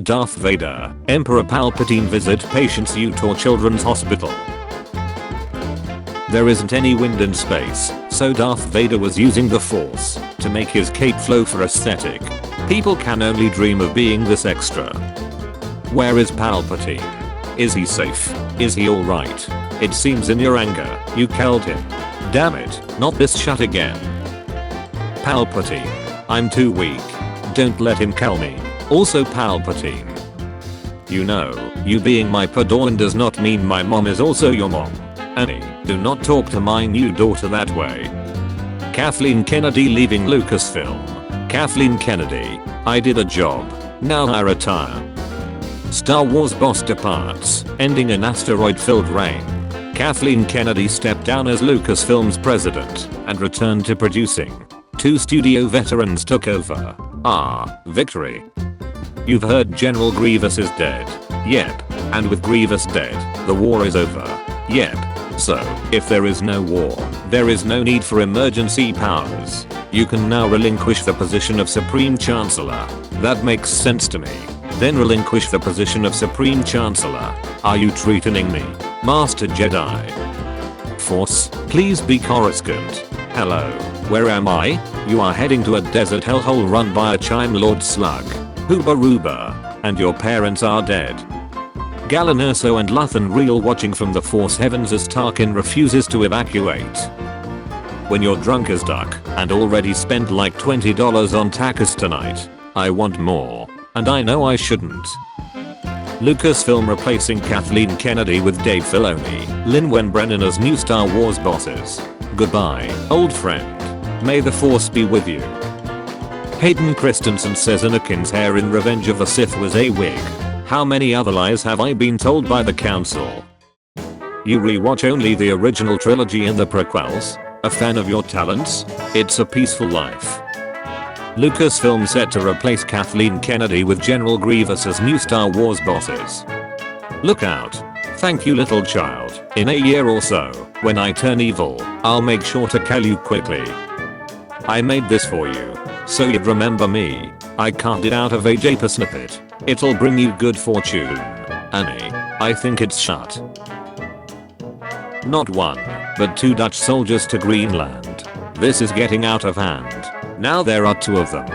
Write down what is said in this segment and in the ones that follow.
Darth Vader, Emperor Palpatine visit patients Utah Children's Hospital. There isn't any wind in space, so Darth Vader was using the Force to make his cape flow for aesthetic. People can only dream of being this extra. Where is Palpatine? Is he safe? Is he alright? It seems in your anger, you killed him. Damn it, not this shit again. Palpatine, I'm too weak. Don't let him kill me. Also Palpatine. You know, you being my Padawan does not mean my mom is also your mom. Annie, do not talk to my new daughter that way. Kathleen Kennedy leaving Lucasfilm. Kathleen Kennedy, I did a job. Now I retire. Star Wars boss departs, ending an asteroid-filled reign. Kathleen Kennedy stepped down as Lucasfilm's president and returned to producing. 2 studio veterans took over. Victory. You've heard General Grievous is dead. Yep. And with Grievous dead, the war is over. Yep. So, if there is no war, there is no need for emergency powers. You can now relinquish the position of Supreme Chancellor. That makes sense to me. Then relinquish the position of Supreme Chancellor. Are you threatening me, Master Jedi? Force, please be coruscant. Hello, where am I? You are heading to a desert hellhole run by a Chime Lord slug. Hooba Rooba. And your parents are dead. Galen Erso and Luthen Real watching from the Force heavens as Tarkin refuses to evacuate. When you're drunk as duck and already spent like $20 on tacos tonight, I want more. And I know I shouldn't. Lucasfilm replacing Kathleen Kennedy with Dave Filoni, Lin-Wen Brennan as new Star Wars bosses. Goodbye, old friend. May the Force be with you. Hayden Christensen says Anakin's hair in Revenge of the Sith was a wig. How many other lies have I been told by the council? You rewatch only the original trilogy and the prequels? A fan of your talents? It's a peaceful life. Lucasfilm set to replace Kathleen Kennedy with General Grievous as new Star Wars bosses. Look out. Thank you little child. In a year or so, when I turn evil, I'll make sure to kill you quickly. I made this for you, so you'd remember me. I carved it out of a Japa snippet. It'll bring you good fortune. Annie, I think it's shut. Not 1, but 2 Dutch soldiers to Greenland. This is getting out of hand. Now there are 2 of them.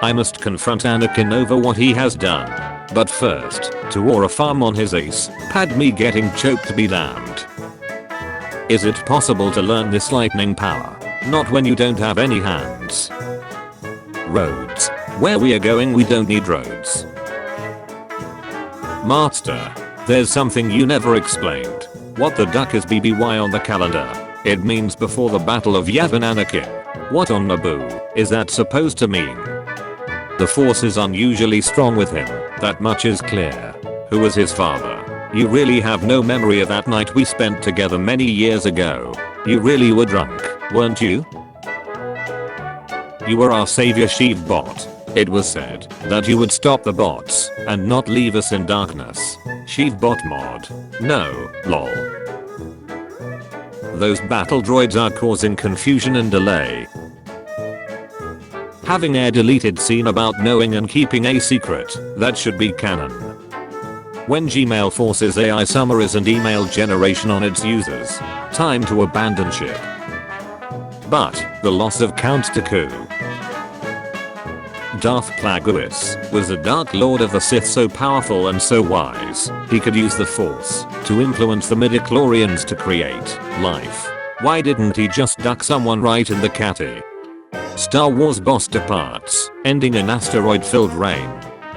I must confront Anakin over what he has done. But first, to war a farm on his ace, Padme getting choked be damned. Is it possible to learn this lightning power? Not when you don't have any hands. Roads. Where we are going we don't need roads. Master, there's something you never explained. What the duck is BBY on the calendar? It means before the Battle of Yavin Anakin. What on Naboo is that supposed to mean? The Force is unusually strong with him, that much is clear. Who was his father? You really have no memory of that night we spent together many years ago. You really were drunk, weren't you? You were our savior Sheev bot. It was said that you would stop the bots and not leave us in darkness. Sheev bot mod. No, lol. Those battle droids are causing confusion and delay. Having air deleted scene about knowing and keeping a secret, that should be canon. When Gmail forces AI summaries and email generation on its users, time to abandon ship. But, the loss of Count Dooku. Darth Plagueis was a Dark Lord of the Sith so powerful and so wise, he could use the Force to influence the midichlorians to create life. Why didn't he just duck someone right in the catty? Star Wars boss departs, ending an asteroid-filled reign.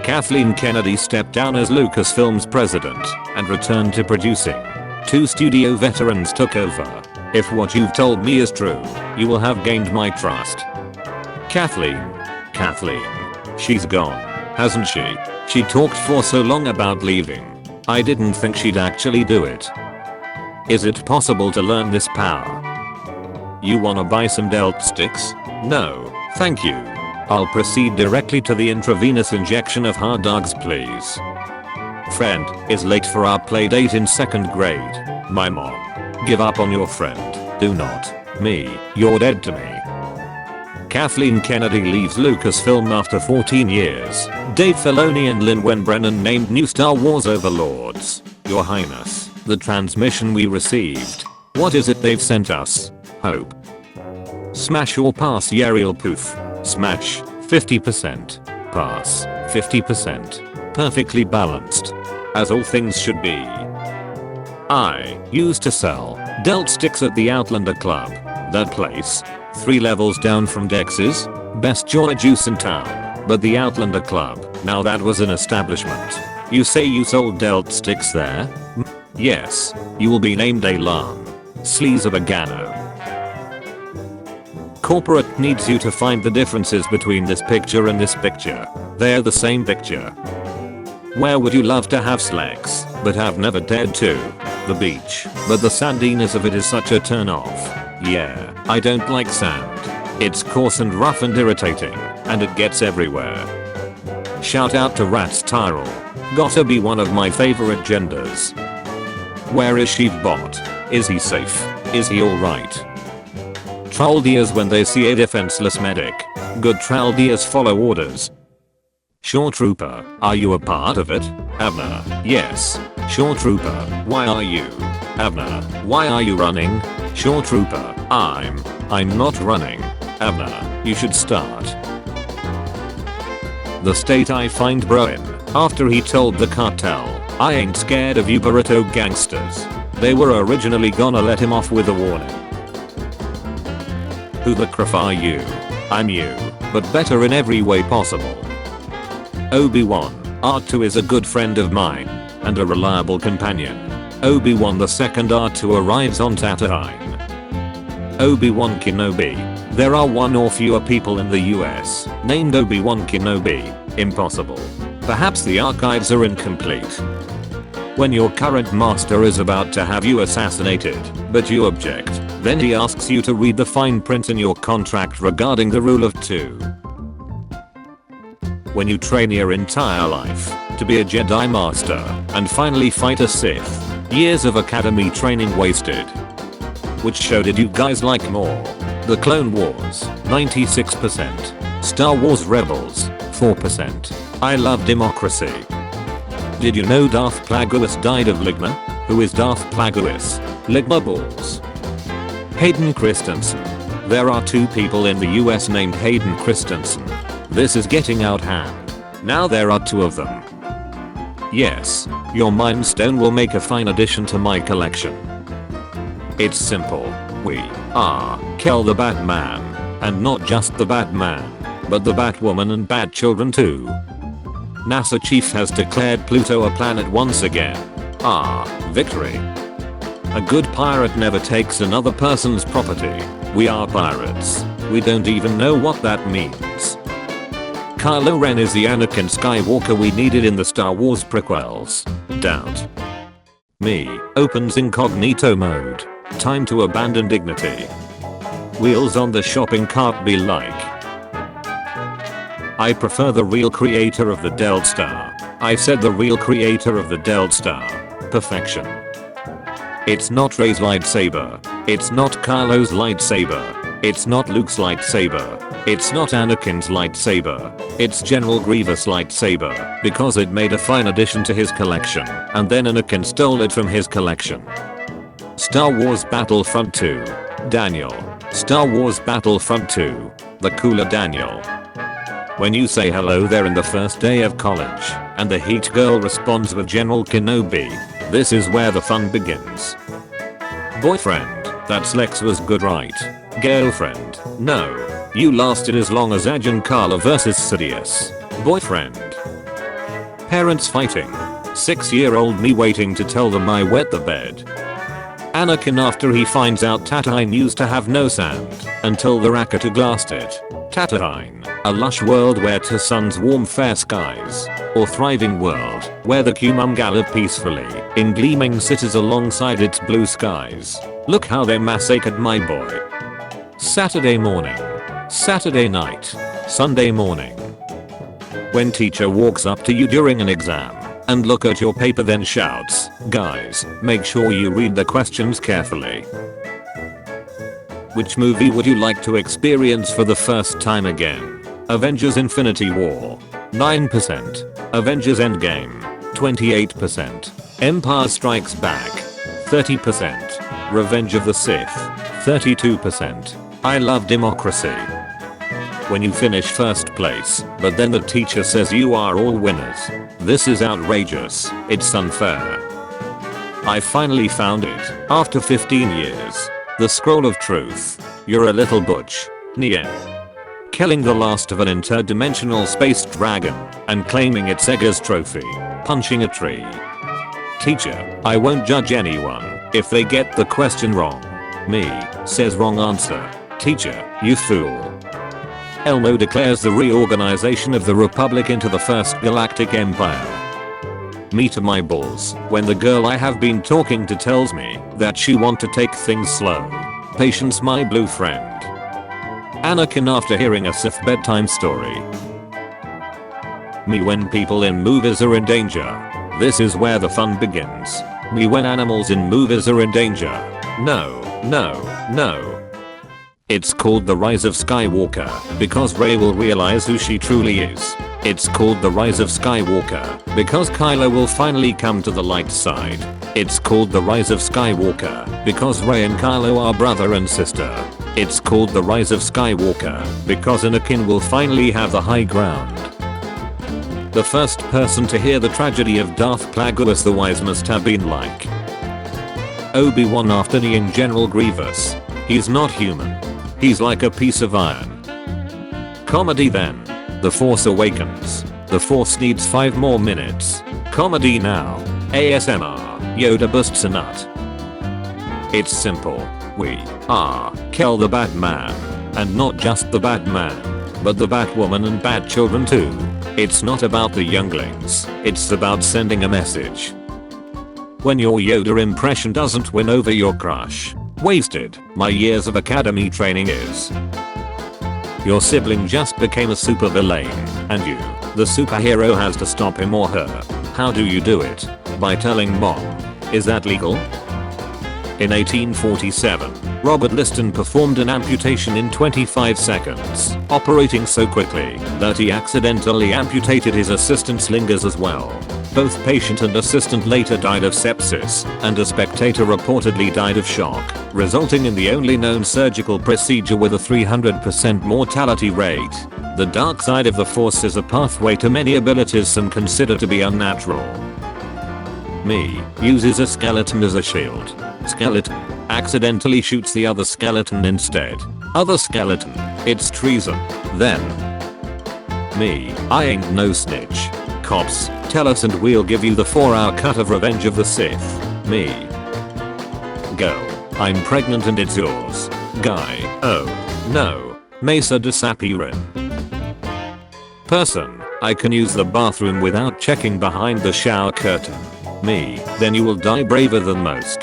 Kathleen Kennedy stepped down as Lucasfilm's president and returned to producing. 2 studio veterans took over. If what you've told me is true, you will have gained my trust. Kathleen. She's gone, hasn't she? She talked for so long about leaving. I didn't think she'd actually do it. Is it possible to learn this power? You wanna buy some Delt sticks? No, thank you. I'll proceed directly to the intravenous injection of hard dogs please. Friend is late for our playdate in 2nd grade. My mom. Give up on your friend. Do not. Me. You're dead to me. Kathleen Kennedy leaves Lucasfilm after 14 years. Dave Filoni and Lin-Wen Brennan named new Star Wars overlords. Your Highness, the transmission we received. What is it they've sent us? Hope. Smash or pass Yariel Poof. Smash, 50%. Pass, 50%. Perfectly balanced. As all things should be. I used to sell Delt sticks at the Outlander Club. That place. 3 levels down from Dex's. Best joy juice in town. But the Outlander Club, now that was an establishment. You say you sold Delt sticks there? Yes. You will be named Elan. Sleaze Bagano. Corporate needs you to find the differences between this picture and this picture. They're the same picture. Where would you love to have sex, but have never dared to? The beach, but the sandiness of it is such a turn off. Yeah, I don't like sand. It's coarse and rough and irritating, and it gets everywhere. Shout out to Rats Tyrell. Gotta be one of my favorite genders. Where is Sheevbot? Is he safe? Is he alright? Troldiers when they see a defenseless medic. Good Troldiers follow orders. Shore Trooper, are you a part of it? Abner, yes. Shore Trooper, why are you? Abner, why are you running? Shore Trooper, I'm not running. Abner, you should start. The state I find bro in, after he told the cartel, I ain't scared of you burrito gangsters. They were originally gonna let him off with a warning. Who the crap are you? I'm you, but better in every way possible. Obi-Wan, R2 is a good friend of mine, and a reliable companion. Obi-Wan the second R2 arrives on Tatooine. Obi-Wan Kenobi. There are one or fewer people in the US named Obi-Wan Kenobi. Impossible. Perhaps the archives are incomplete. When your current master is about to have you assassinated, but you object, then he asks you to read the fine print in your contract regarding the rule of 2. When you train your entire life to be a Jedi Master and finally fight a Sith, years of academy training wasted. Which show did you guys like more? The Clone Wars, 96%. Star Wars Rebels, 4%. I love democracy. Did you know Darth Plagueis died of Ligma? Who is Darth Plagueis? Ligma balls. Hayden Christensen. There are 2 people in the US named Hayden Christensen. This is getting out hand. Now there are 2 of them. Yes, your Mind Stone will make a fine addition to my collection. It's simple. We are kill the Batman. And not just the Batman, but the Batwoman and Batchildren too. NASA chief has declared Pluto a planet once again. Victory. A good pirate never takes another person's property. We are pirates. We don't even know what that means. Kylo Ren is the Anakin Skywalker we needed in the Star Wars prequels. Doubt. Me opens incognito mode. Time to abandon dignity. Wheels on the shopping cart be like. I prefer the real creator of the Delt Star. I said the real creator of the Delt Star. Perfection. It's not Rey's lightsaber. It's not Kylo's lightsaber. It's not Luke's lightsaber. It's not Anakin's lightsaber. It's General Grievous' lightsaber because it made a fine addition to his collection and then Anakin stole it from his collection. Star Wars Battlefront 2. Daniel. Star Wars Battlefront 2. The cooler Daniel. When you say hello there in the first day of college, and the Heat Girl responds with General Kenobi, this is where the fun begins. Boyfriend, that's Lex was good right? Girlfriend, no. You lasted as long as Ajahn Kala vs Sidious. Boyfriend. Parents fighting. 6-year-old me waiting to tell them I wet the bed. Anakin after he finds out Tatooine used to have no sand, until the Rakata glassed it. Tatooine, a lush world where to suns warm fair skies, or thriving world where the Kumum gallop peacefully in gleaming cities alongside its blue skies. Look how they massacred my boy. Saturday morning, Saturday night, Sunday morning. When teacher walks up to you during an exam and look at your paper then shouts, guys, make sure you read the questions carefully. Which movie would you like to experience for the first time again? Avengers Infinity War. 9%. Avengers Endgame, 28%. Empire Strikes Back, 30%. Revenge of the Sith, 32%. I love democracy. When you finish first place, but then the teacher says you are all winners. This is outrageous. It's unfair. I finally found it, after 15 years. The Scroll of Truth. You're a little butch. Nien. Killing the last of an interdimensional space dragon and claiming it's Ega's trophy. Punching a tree. Teacher, I won't judge anyone if they get the question wrong. Me, says wrong answer. Teacher, you fool. Elmo declares the reorganization of the Republic into the First Galactic Empire. Me to my balls when the girl I have been talking to tells me that she want to take things slow. Patience, my blue friend. Anakin after hearing a Sith bedtime story. Me when people in movies are in danger. This is where the fun begins. Me when animals in movies are in danger. No, no, no. It's called The Rise of Skywalker because Rey will realize who she truly is. It's called The Rise of Skywalker because Kylo will finally come to the light side. It's called The Rise of Skywalker because Rey and Kylo are brother and sister. It's called The Rise of Skywalker because Anakin will finally have the high ground. The first person to hear the tragedy of Darth Plagueis the Wise must have been like Obi-Wan after kneeing General Grievous. He's not human. He's like a piece of iron. Comedy then. The Force Awakens. The Force needs 5 more minutes. Comedy now. ASMR. Yoda busts a nut. It's simple. We are kill the Batman. And not just the Batman, but the Batwoman and Batchildren too. It's not about the younglings. It's about sending a message. When your Yoda impression doesn't win over your crush. Wasted. My years of academy training is. Your sibling just became a supervillain, and you, the superhero, has to stop him or her. How do you do it? By telling mom. Is that legal? In 1847, Robert Liston performed an amputation in 25 seconds, operating so quickly that he accidentally amputated his assistant's fingers as well. Both patient and assistant later died of sepsis, and a spectator reportedly died of shock, resulting in the only known surgical procedure with a 300% mortality rate. The dark side of the Force is a pathway to many abilities some consider to be unnatural. Me uses a skeleton as a shield. Skeleton accidentally shoots the other skeleton instead. Other skeleton, it's treason. Then me, I ain't no snitch. Cops, tell us and we'll give you the 4-hour cut of Revenge of the Sith. Me. Go. I'm pregnant and it's yours. Guy. Oh. No. Mesa disappearing. Person. I can use the bathroom without checking behind the shower curtain. Me. Then you will die braver than most.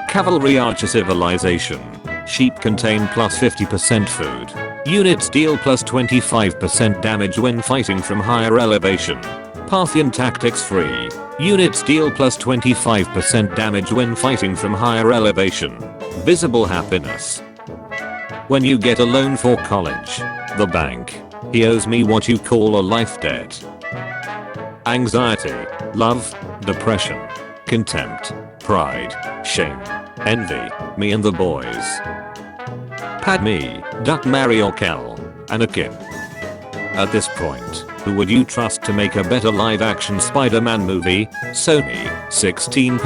Cavalry Archer Civilization. Sheep contain plus 50% food. Units deal plus 25% damage when fighting from higher elevation. Parthian Tactics Free. Units deal plus 25% damage when fighting from higher elevation. Visible Happiness. When you get a loan for college. The bank. He owes me what you call a life debt. Anxiety. Love. Depression. Contempt. Pride. Shame. Envy. Me and the boys. Padme, Duck, Marry or Kill. Anakin. At this point, who would you trust to make a better live-action Spider-Man movie? Sony, 16%.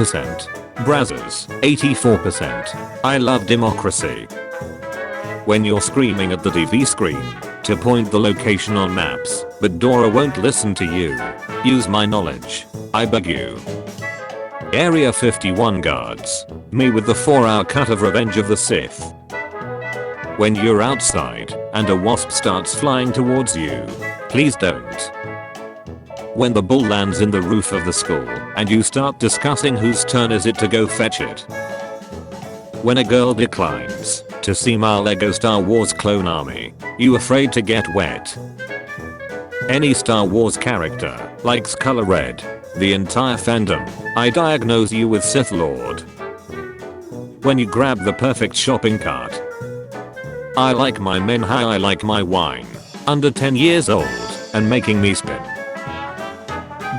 Brazzers, 84%. I love democracy. When you're screaming at the TV screen to point the location on maps, but Dora won't listen to you. Use my knowledge. I beg you. Area 51 guards. Me with the 4-hour cut of Revenge of the Sith. When you're outside and a wasp starts flying towards you, please don't. When the bull lands in the roof of the school and you start discussing whose turn is it to go fetch it. When a girl declines to see my Lego Star Wars clone army, you afraid to get wet. Any Star Wars character likes color red. The entire fandom. I diagnose you with Sith Lord. When you grab the perfect shopping cart. I like my men high, I like my wine. Under 10 years old. and making me spin.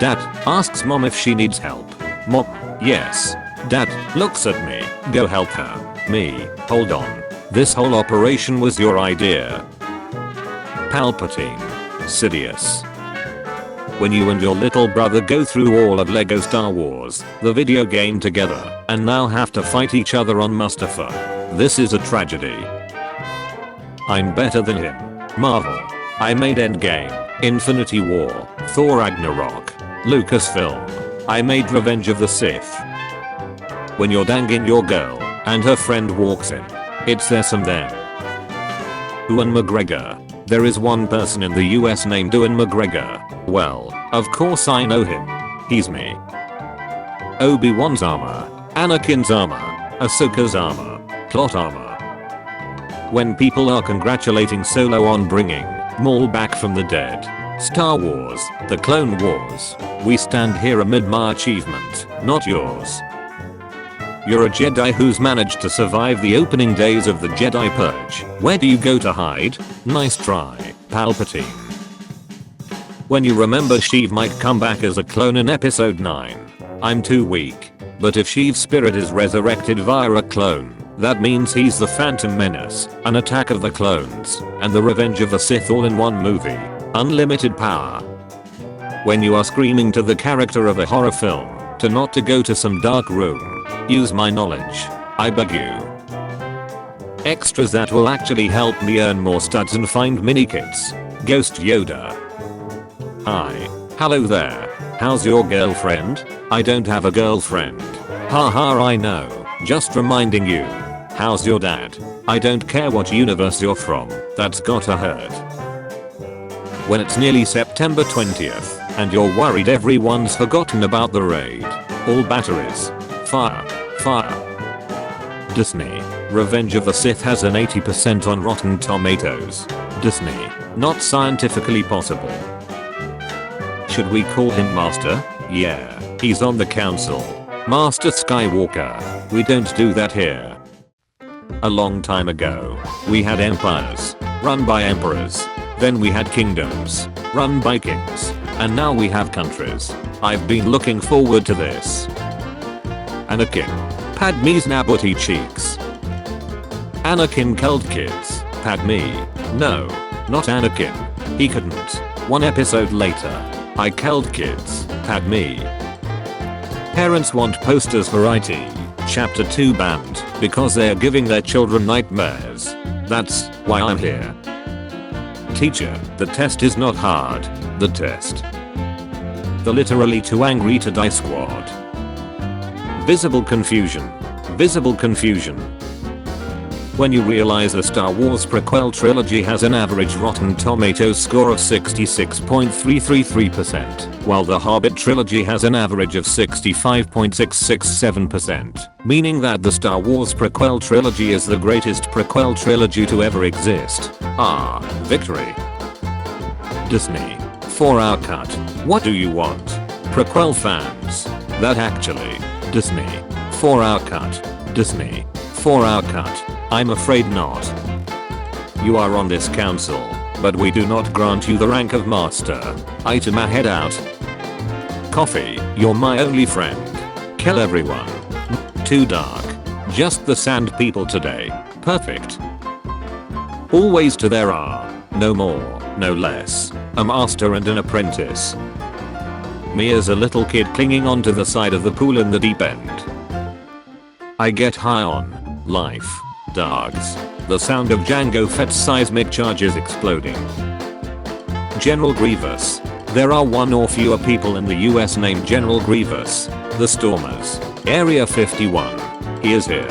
Dad asks mom if she needs help. Mom, yes. Dad looks at me, go help her. Me, hold on. This whole operation was your idea. Palpatine. Sidious. When you and your little brother go through all of LEGO Star Wars, the video game together, and now have to fight each other on Mustafar. This is a tragedy. I'm better than him. Marvel. I made Endgame, Infinity War, Thor Ragnarok, Lucasfilm. I made Revenge of the Sith. When you're danging your girl, and her friend walks in, it's this and them. Ewan McGregor. There is one person in the US named Ewan McGregor. Well, of course I know him. He's me. Obi-Wan's armor, Anakin's armor, Ahsoka's armor, plot armor. When people are congratulating Solo on bringing Maul back from the dead. Star Wars, The Clone Wars. We stand here amid my achievement, not yours. You're a Jedi who's managed to survive the opening days of the Jedi Purge. Where do you go to hide? Nice try, Palpatine. When you remember Sheev might come back as a clone in episode 9. I'm too weak. But if Sheev's spirit is resurrected via a clone, that means he's the Phantom Menace, an Attack of the Clones, and the Revenge of the Sith all in one movie. Unlimited power. When you are screaming to the character of a horror film to not to go to some dark room, use my knowledge. I beg you. Extras that will actually help me earn more studs and find mini kits. Ghost Yoda. Hi. Hello there. How's your girlfriend? I don't have a girlfriend. Haha, I know. Just reminding you. How's your dad? I don't care what universe you're from. That's gotta hurt. When it's nearly September 20th and you're worried everyone's forgotten about the raid. All batteries. Fire. Fire. Disney. Revenge of the Sith has an 80% on Rotten Tomatoes. Disney. Not scientifically possible. Should we call him Master? Yeah, he's on the council. Master Skywalker. We don't do that here. A long time ago, we had empires, run by emperors. Then we had kingdoms, run by kings. And now we have countries. I've been looking forward to this. Anakin. Padme's nabooty cheeks. Anakin killed kids. Padme. No, not Anakin. He couldn't. One episode later. I killed kids. Padme. Parents want posters for IT. Chapter 2 banned because they're giving their children nightmares. That's why I'm here. Teacher, the test is not hard. The test. The literally too angry to die squad. Visible confusion. Visible confusion. When you realize the Star Wars prequel trilogy has an average Rotten Tomatoes score of 66.333%, while the Hobbit trilogy has an average of 65.667%, meaning that the Star Wars prequel trilogy is the greatest prequel trilogy to ever exist. Ah, victory. Disney. 4-hour cut. What do you want? Prequel fans. That actually. Disney. 4-hour cut. Disney. 4-hour cut. I'm afraid not. You are on this council, but we do not grant you the rank of master. Item a head out. Coffee, you're my only friend. Kill everyone. Too dark. Just the sand people today. Perfect. Always to there are. No more, no less. A master and an apprentice. Me as a little kid clinging onto the side of the pool in the deep end. I get high on life. Dogs. The sound of Jango Fett's seismic charges exploding. General Grievous. There are one or fewer people in the US named General Grievous. The Stormers. Area 51. He is here.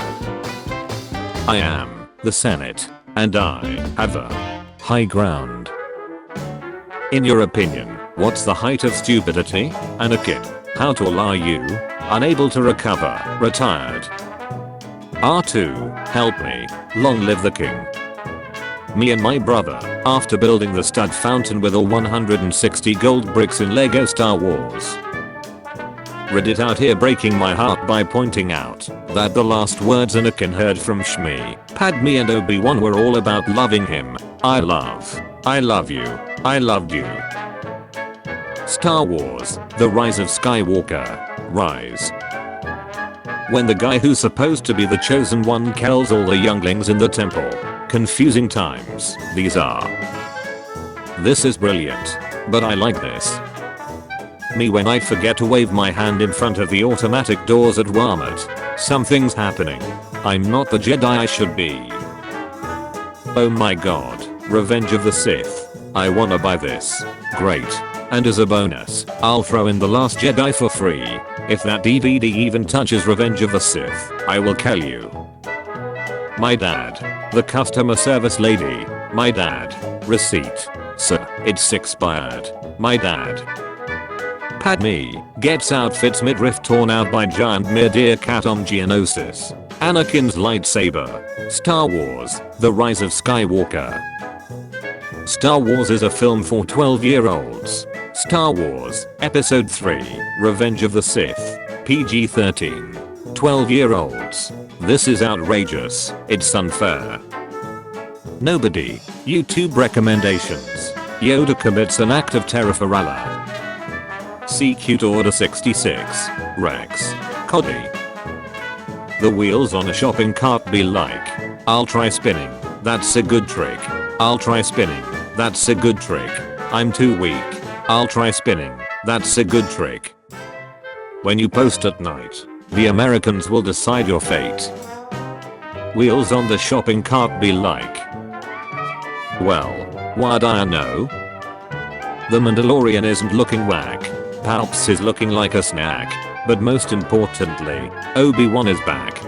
I am the Senate, and I have a high ground. In your opinion, what's the height of stupidity? Anakin. How tall are you? Unable to recover. Retired. R2, help me, long live the king. Me and my brother, after building the stud fountain with all 160 gold bricks in LEGO Star Wars. Reddit out here breaking my heart by pointing out that the last words Anakin heard from Shmi, Padme and Obi-Wan were all about loving him. I love you, I loved you. Star Wars, The Rise of Skywalker. Rise. When the guy who's supposed to be the chosen one kills all the younglings in the temple. Confusing times, these are. This is brilliant. But I like this. Me when I forget to wave my hand in front of the automatic doors at Walmart. Something's happening. I'm not the Jedi I should be. Oh my god, Revenge of the Sith. I wanna buy this. Great. And as a bonus, I'll throw in The Last Jedi for free. If that DVD even touches Revenge of the Sith, I will kill you. My dad. The customer service lady. My dad. Receipt. Sir, it's expired. My dad. Padme gets outfits midriff torn out by giant mid-ear catom geonosis. Anakin's lightsaber. Star Wars, The Rise of Skywalker. Star Wars is a film for 12-year-olds. Star Wars, Episode 3, Revenge of the Sith. PG-13. 12-year-olds. This is outrageous. It's unfair. Nobody. YouTube recommendations. Yoda commits an act of terror for Allah. CQ Order 66. Rex. Coddy. The wheels on a shopping cart be like. I'll try spinning. That's a good trick. I'll try spinning. That's a good trick. I'm too weak. I'll try spinning. That's a good trick. When you post at night, the Americans will decide your fate. Wheels on the shopping cart be like. Well, what I know? The Mandalorian isn't looking whack. Palps is looking like a snack. But most importantly, Obi-Wan is back.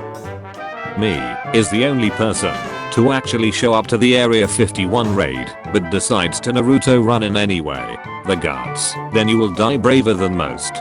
Me is the only person to actually show up to the Area 51 raid, but decides to Naruto run in anyway. The guts. Then you will die braver than most.